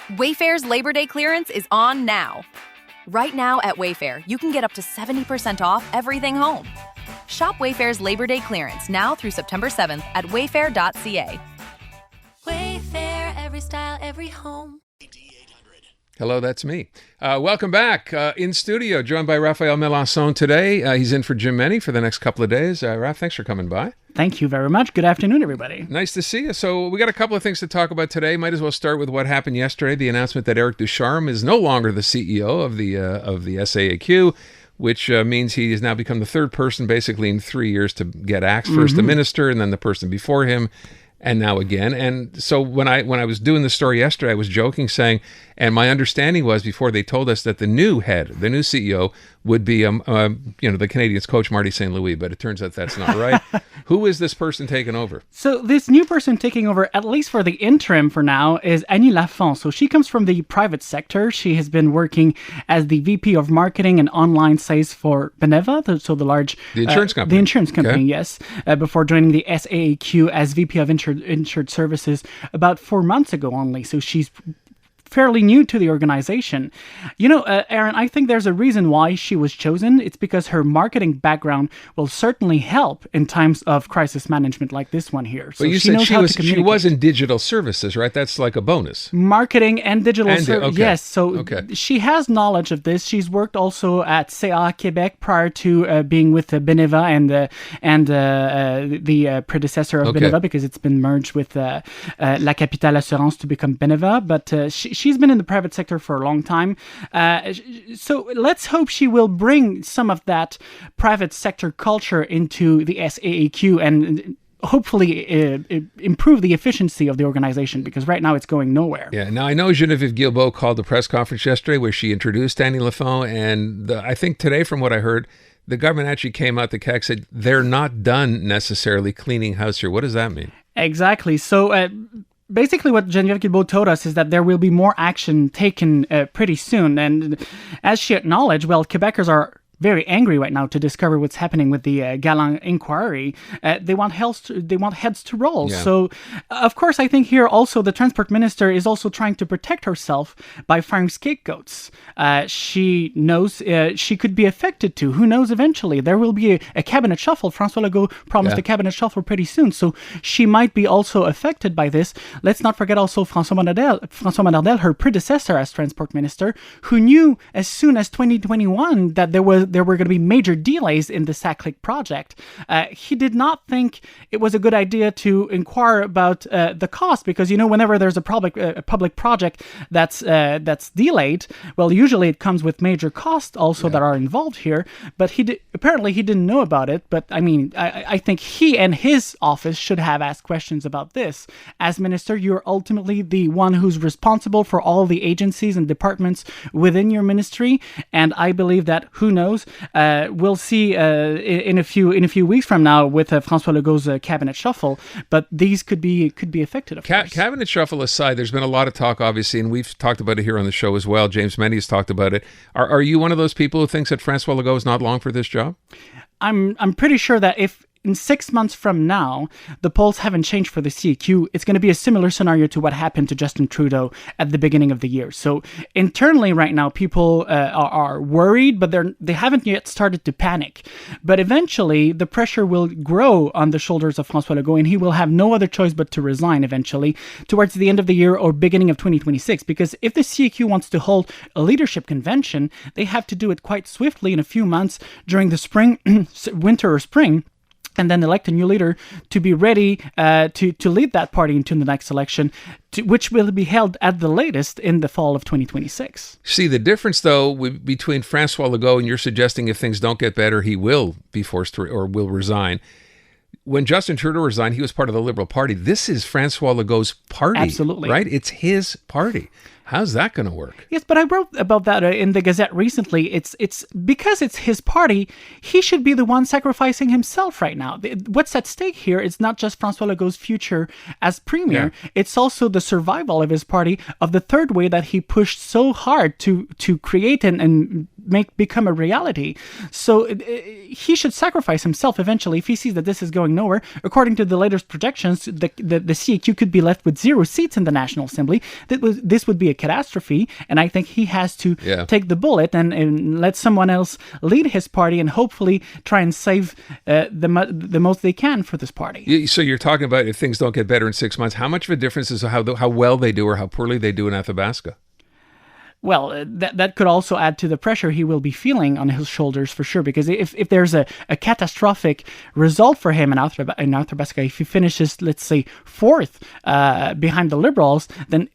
Wayfair's Labor Day clearance is on now. Right now at Wayfair, you can get up to 70% off everything home. Shop Wayfair's Labor Day clearance now through September 7th at wayfair.ca. Wayfair, every style, every home. Hello, that's me. Welcome back. In studio, joined by Raphaël Melançon today. He's in for Jim Meny for the next couple of days. Raph, thanks for coming by. Thank you very much. Good afternoon, everybody. Nice to see you. So we got a couple of things to talk about today. Might as well start with what happened yesterday. The announcement that Eric Ducharme is no longer the CEO of the SAAQ, which means he has now become the third person basically in 3 years to get axed. First the minister, and then the person before him, and now again. And so when I was doing the story yesterday, I was joking, saying, and my understanding was before they told us that the new CEO, would be the Canadiens coach Marty St. Louis, but it turns out that's not right. Who is this person taking over? So this new person taking over, at least for the interim for now, is Annie Lafont. So she comes from the private sector. She has been working as the VP of Marketing and Online Sales for Beneva, the insurance company. The insurance company, okay. Yes. Before joining the SAAQ as VP of Insured Services about 4 months ago only. So she's fairly new to the organization. Aaron, I think there's a reason why she was chosen. It's because her marketing background will certainly help in times of crisis management like this one here. So but you said she was in digital services, right? That's like a bonus. Marketing and digital services. Okay. Yes. So she has knowledge of this. She's worked also at CA Quebec prior to being with Beneva and the predecessor of Beneva, because it's been merged with La Capitale Assurance to become Beneva. But she's been in the private sector for a long time. So let's hope she will bring some of that private sector culture into the SAAQ and hopefully improve the efficiency of the organization, because right now it's going nowhere. Yeah. Now, I know Geneviève Guilbeault called the press conference yesterday where she introduced Annie Lafont, and I think today, from what I heard, the government actually came out, the CAQ said they're not done necessarily cleaning house here. What does that mean? Exactly. So basically, what Geneviève Guilbeault told us is that there will be more action taken pretty soon. And as she acknowledged, Quebecers are very angry right now to discover what's happening with the Galland inquiry. They want heads to roll. Yeah. So, of course, I think here also the transport minister is also trying to protect herself by firing scapegoats. She knows she could be affected too. Who knows? Eventually, there will be a cabinet shuffle. François Legault promised a cabinet shuffle pretty soon, so she might be also affected by this. Let's not forget also François Bonnardel, her predecessor as transport minister, who knew as soon as 2021 that there were going to be major delays in the SACLIC project. He did not think it was a good idea to inquire about the cost, because whenever there's a public project that's delayed, usually it comes with major costs also that are involved here. But apparently he didn't know about it. But I mean, I think he and his office should have asked questions about this. As minister, you're ultimately the one who's responsible for all the agencies and departments within your ministry, and I believe that, who knows, we'll see in a few weeks from now with François Legault's cabinet shuffle. But these could be affected. Of course. Cabinet shuffle aside, there's been a lot of talk, obviously, and we've talked about it here on the show as well. James Meny has talked about it. Are you one of those people who thinks that François Legault is not long for this job? I'm pretty sure that if in 6 months from now, the polls haven't changed for the CQ, it's going to be a similar scenario to what happened to Justin Trudeau at the beginning of the year. So internally right now, people are worried, but they haven't yet started to panic. But eventually, the pressure will grow on the shoulders of François Legault, and he will have no other choice but to resign eventually towards the end of the year or beginning of 2026. Because if the CQ wants to hold a leadership convention, they have to do it quite swiftly in a few months during the spring, winter or spring, and then elect a new leader to be ready to lead that party into the next election, which will be held at the latest in the fall of 2026. See, the difference, though, between François Legault, and you're suggesting if things don't get better, he will be forced to or will resign. When Justin Trudeau resigned, he was part of the Liberal Party. This is François Legault's party. Absolutely. Right? It's his party. How's that going to work? Yes, but I wrote about that in the Gazette recently. It's because it's his party, he should be the one sacrificing himself right now. What's at stake here is not just François Legault's future as premier. Yeah. It's also the survival of his party, of the third way that he pushed so hard to create and become a reality. So he should sacrifice himself eventually if he sees that this is going nowhere. According to the latest projections, the CAQ could be left with 0 seats in the National Assembly. This would be a catastrophe, and I think he has to take the bullet and let someone else lead his party and hopefully try and save the most they can for this party. So you're talking about if things don't get better in 6 months, how much of a difference is how well they do or how poorly they do in Athabasca? Well, that could also add to the pressure he will be feeling on his shoulders for sure, because if there's a catastrophic result for him in Athabasca, if he finishes, let's say, 4th behind the Liberals, then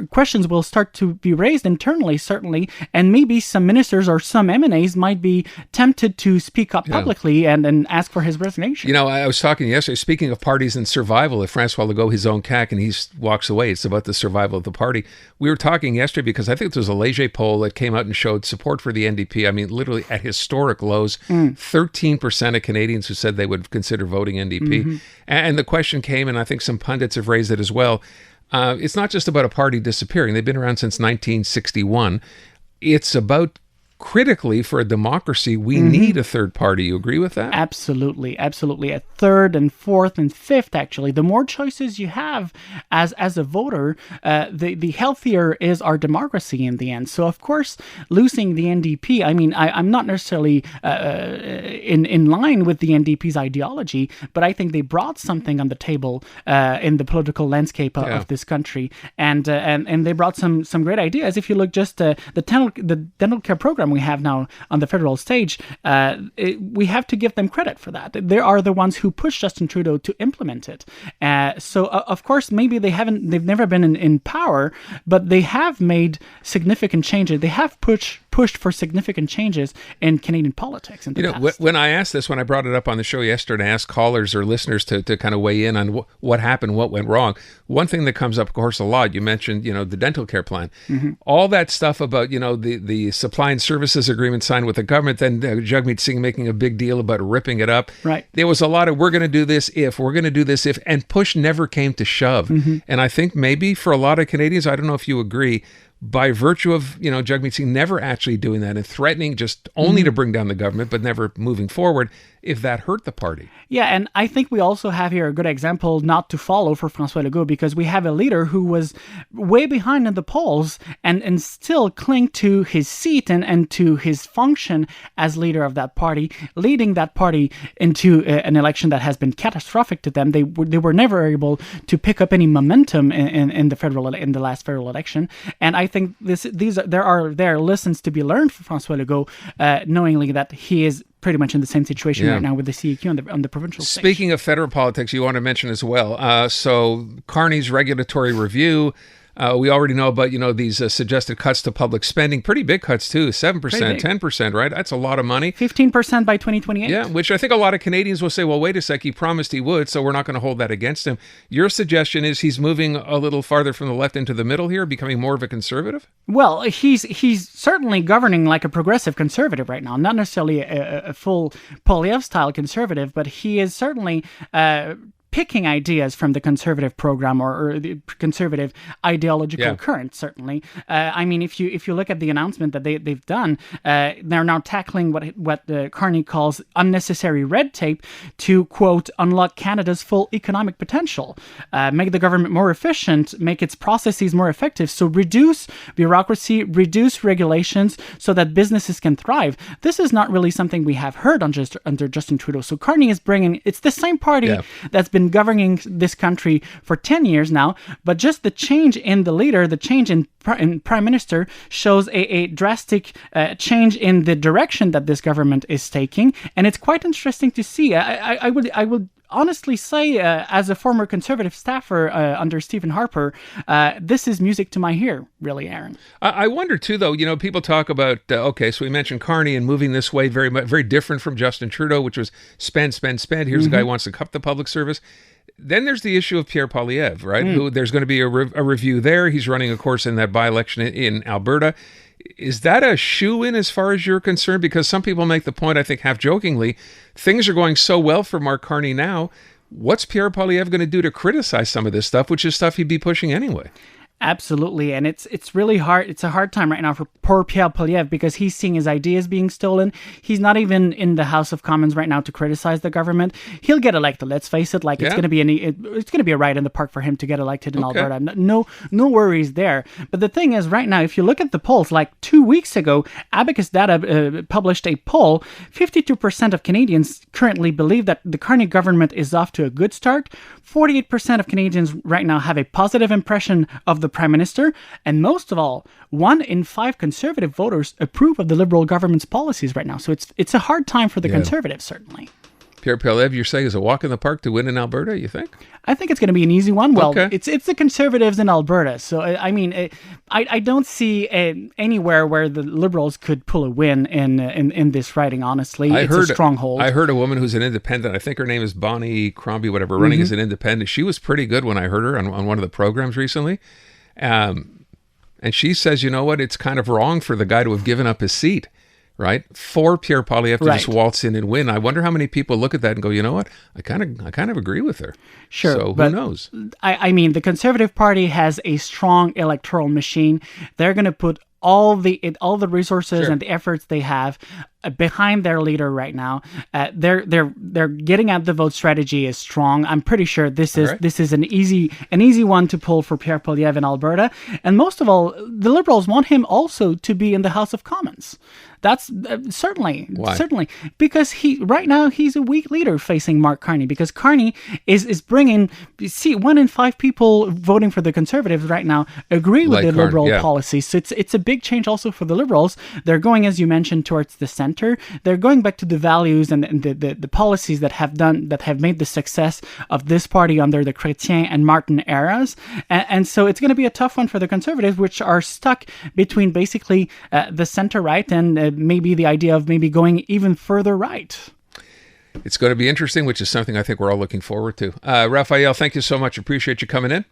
questions will start to be raised internally, certainly, and maybe some ministers or some MNAs might be tempted to speak up publicly and ask for his resignation. You know, I was talking yesterday, speaking of parties and survival, if Francois Legault, his own CAQ, and he walks away, it's about the survival of the party. We were talking yesterday because I think there was a Leger poll that came out and showed support for the NDP. I mean, literally at historic lows, 13% of Canadians who said they would consider voting NDP. And the question came, and I think some pundits have raised it as well, it's not just about a party disappearing. They've been around since 1961. It's about critically for a democracy, we need a third party. You agree with that? Absolutely. A third and fourth and fifth, actually. The more choices you have as a voter, the healthier is our democracy in the end. So, of course, losing the NDP, I mean, I'm not necessarily in line with the NDP's ideology, but I think they brought something on the table in the political landscape of this country. And they brought some great ideas. If you look just the dental care program we have now on the federal stage, we have to give them credit for that. They are the ones who pushed Justin Trudeau to implement it. So of course, maybe they've never been in power, but they have made significant changes. They have pushed for significant changes in Canadian politics in the past. When I asked this, when I brought it up on the show yesterday, I asked callers or listeners to kind of weigh in on what happened, what went wrong. One thing that comes up, of course, a lot, you mentioned, the dental care plan. All that stuff about, the supply and services agreement signed with the government, then Jagmeet Singh making a big deal about ripping it up. Right. There was a lot of, we're going to do this if, and push never came to shove. And I think maybe for a lot of Canadians, I don't know if you agree, by virtue of, Jagmeet Singh never actually doing that and threatening just only to bring down the government, but never moving forward, if that hurt the party. Yeah, and I think we also have here a good example not to follow for François Legault, because we have a leader who was way behind in the polls and still cling to his seat and to his function as leader of that party, leading that party into an election that has been catastrophic to them. They were never able to pick up any momentum in the last federal election, and I think there are lessons to be learned for François Legault, knowingly that he is pretty much in the same situation right now with the CAQ on the provincial stage. Speaking of federal politics, you want to mention as well, so Carney's regulatory review, we already know about, these suggested cuts to public spending, pretty big cuts too, 7%, 10%, right? That's a lot of money. 15% by 2028. Yeah, which I think a lot of Canadians will say, well, wait a sec, he promised he would, so we're not going to hold that against him. Your suggestion is he's moving a little farther from the left into the middle here, becoming more of a conservative? Well, he's certainly governing like a progressive conservative right now, not necessarily a full Poilievre-style conservative, but he is certainly picking ideas from the conservative program or the conservative ideological current, certainly. I mean, if you look at the announcement that they've done, they're now tackling what Carney calls unnecessary red tape to, quote, unlock Canada's full economic potential, make the government more efficient, make its processes more effective, so reduce bureaucracy, reduce regulations so that businesses can thrive. This is not really something we have heard under Justin Trudeau. So Carney is it's the same party that's been governing this country for 10 years now, but just the change in the leader, the change in prime minister shows a drastic change in the direction that this government is taking, and it's quite interesting to see. I would honestly say, as a former conservative staffer under Stephen Harper, this is music to my ear, really, Aaron. I wonder too, though, people talk about, so we mentioned Carney and moving this way, very different from Justin Trudeau, which was spend. Here's a guy who wants to cut the public service. Then there's the issue of Pierre Poilievre, right? Who there's going to be a review there. He's running, of course, in that by-election in Alberta. Is that a shoe-in as far as you're concerned? Because some people make the point, I think half jokingly, things are going so well for Mark Carney now. What's Pierre Poilievre going to do to criticize some of this stuff, which is stuff he'd be pushing anyway? Absolutely, and it's really hard. It's a hard time right now for poor Pierre Poilievre because he's seeing his ideas being stolen. He's not even in the House of Commons right now to criticize the government. He'll get elected. Let's face it. It's going to be a ride in the park for him to get elected in Alberta. No worries there. But the thing is, right now, if you look at the polls, like 2 weeks ago, Abacus Data published a poll. 52% of Canadians currently believe that the Carney government is off to a good start. 48% of Canadians right now have a positive impression of the Prime Minister, and most of all, 1 in 5 Conservative voters approve of the Liberal government's policies right now. So it's a hard time for the Conservatives, certainly. Pierre Poilievre, you're saying, is a walk in the park to win in Alberta, you think? I think it's going to be an easy one. Well, it's the Conservatives in Alberta. So, I mean, I don't see anywhere where the Liberals could pull a win in this riding, honestly. It's a stronghold. I heard a woman who's an independent. I think her name is Bonnie Crombie, whatever, running as an independent. She was pretty good when I heard her on one of the programs recently. And she says, you know what, it's kind of wrong for the guy to have given up his seat. Right, for Pierre Poilievre to just waltz in and win. I wonder how many people look at that and go, you know what? I kind of agree with her. Sure, so who knows? I mean, the Conservative Party has a strong electoral machine. They're going to put all the resources and the efforts they have behind their leader right now. They're getting at the vote strategy is strong. I'm pretty sure this is an easy one to pull for Pierre Poilievre in Alberta. And most of all, the Liberals want him also to be in the House of Commons. That's certainly because right now he's a weak leader facing Mark Carney, because Carney is bringing 1 in 5 people voting for the Conservatives right now agree with the Liberal policies. So it's a big change also for the Liberals. They're going, as you mentioned, towards the center. They're going back to the values and the policies that have made the success of this party under the Chrétien and Martin eras. And so it's going to be a tough one for the Conservatives, which are stuck between basically the center right and maybe the idea of maybe going even further right. It's going to be interesting, which is something I think we're all looking forward to. Raphaël, thank you so much. Appreciate you coming in.